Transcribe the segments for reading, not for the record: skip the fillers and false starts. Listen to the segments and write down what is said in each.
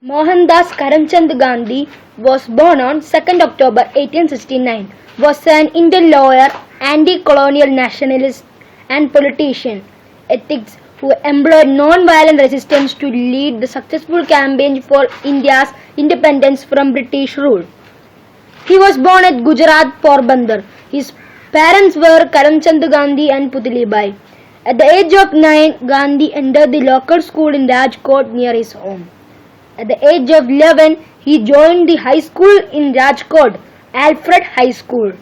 Mohandas Karamchand Gandhi was born on 2nd October 1869, was an Indian lawyer, anti-colonial nationalist and politician, ethics who employed non-violent resistance to lead the successful campaign for India's independence from British rule. He was born at Gujarat, Porbandar. His parents were Karamchand Gandhi and Putlibai. At the age of 9, Gandhi entered the local school in Rajkot near his home. At the age of 11, he joined the high school in Rajkot, Alfred High School.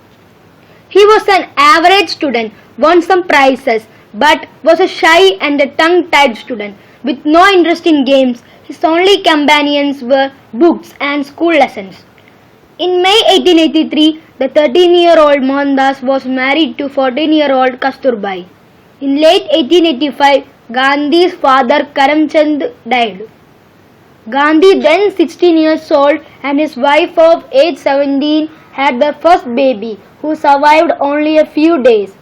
He was an average student, won some prizes, but was a shy and a tongue-tied student with no interest in games. His only companions were books and school lessons. In May 1883, the 13-year-old Mohandas was married to 14-year-old Kasturbai. In late 1885, Gandhi's father Karamchand died. Gandhi, then 16 years old, and his wife of age 17 had their first baby, who survived only a few days.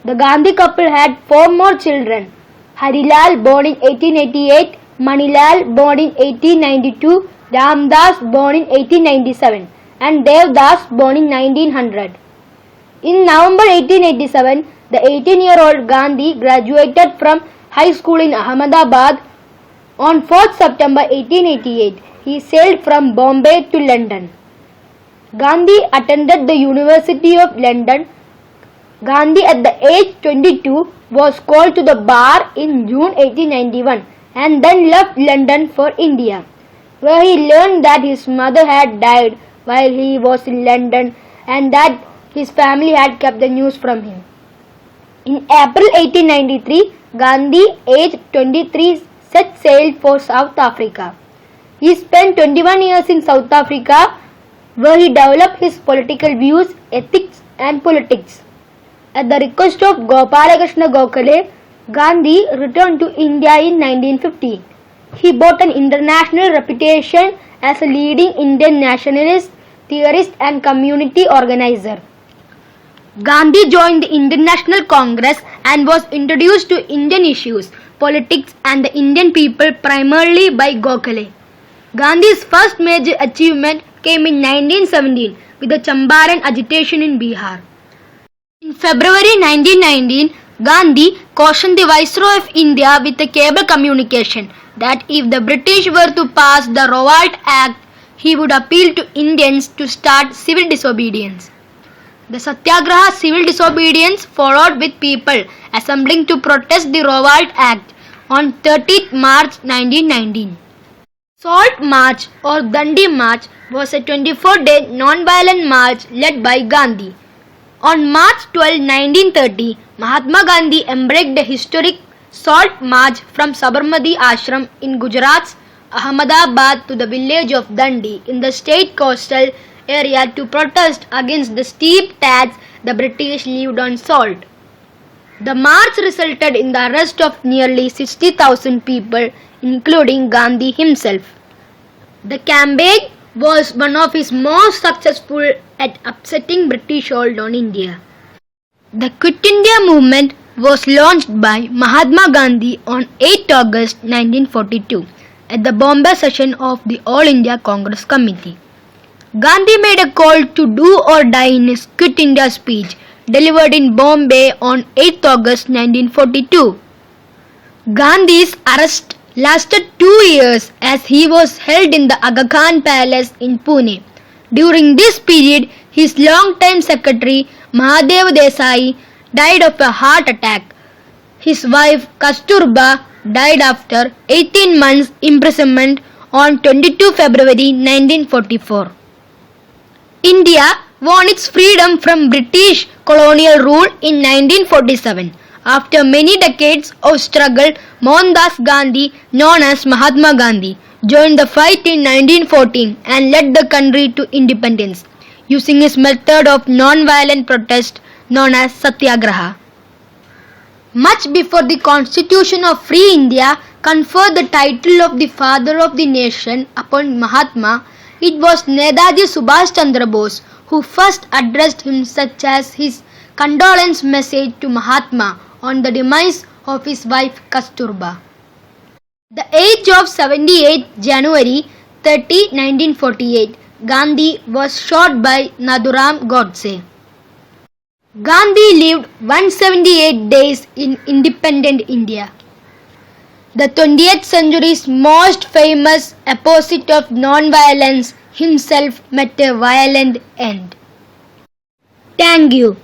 The Gandhi couple had 4 more children: Harilal, born in 1888, Manilal, born in 1892, Ramdas, born in 1897, and Devdas, born in 1900. In November 1887, the 18-year-old Gandhi graduated from high school in Ahmedabad. On 4th September 1888, he sailed from Bombay to London. Gandhi attended the University of London. Gandhi, at the age 22, was called to the bar in June 1891 and then left London for India, where he learned that his mother had died while he was in London and that his family had kept the news from him. In April 1893, Gandhi, aged 23, set sail for South Africa. He spent 21 years in South Africa, where he developed his political views, ethics and politics. At the request of Gopalakrishna Gokhale, Gandhi returned to India in 1950. He brought an international reputation as a leading Indian nationalist, theorist and community organizer. Gandhi joined the Indian National Congress and was introduced to Indian issues, politics and the Indian people primarily by Gokhale. Gandhi's first major achievement came in 1917 with the Champaran agitation in Bihar. In February 1919, Gandhi cautioned the Viceroy of India with a cable communication that if the British were to pass the Revolt Act, he would appeal to Indians to start civil disobedience. The Satyagraha civil disobedience followed with people assembling to protest the Revolt Act on 30th March 1919. Salt March or Dandi March was a 24-day non-violent march led by Gandhi. On March 12, 1930, Mahatma Gandhi embarked the historic Salt March from Sabarmati Ashram in Gujarat's Ahmedabad to the village of Dandi in the state coastal area to protest against the steep tax the British levied on salt. The march resulted in the arrest of nearly 60,000 people, including Gandhi himself. The campaign was one of his most successful at upsetting British hold on India. The Quit India movement was launched by Mahatma Gandhi on 8 August 1942 at the Bombay session of the All India Congress Committee. Gandhi made a call to do or die in his Quit India speech delivered in Bombay on 8 August 1942. Gandhi's arrest lasted 2 years as he was held in the Aga Khan Palace in Pune. During this period, his long-time secretary Mahadev-Desai died of a heart attack. His wife Kasturba died after 18 months imprisonment on 22 February 1944. India won its freedom from British colonial rule in 1947. After many decades of struggle, Mohandas Gandhi, known as Mahatma Gandhi, joined the fight in 1914 and led the country to independence, using his method of non-violent protest known as Satyagraha. Much before the Constitution of Free India conferred the title of the Father of the Nation upon Mahatma, it was Netaji Subhash Chandra Bose who first addressed him, such as his condolence message to Mahatma on the demise of his wife Kasturba. The age of 78 January 30, 1948, Gandhi was shot by Nathuram Godse. Gandhi lived 178 days in independent India. The 20th century's most famous opposite of non-violence himself met a violent end. Thank you.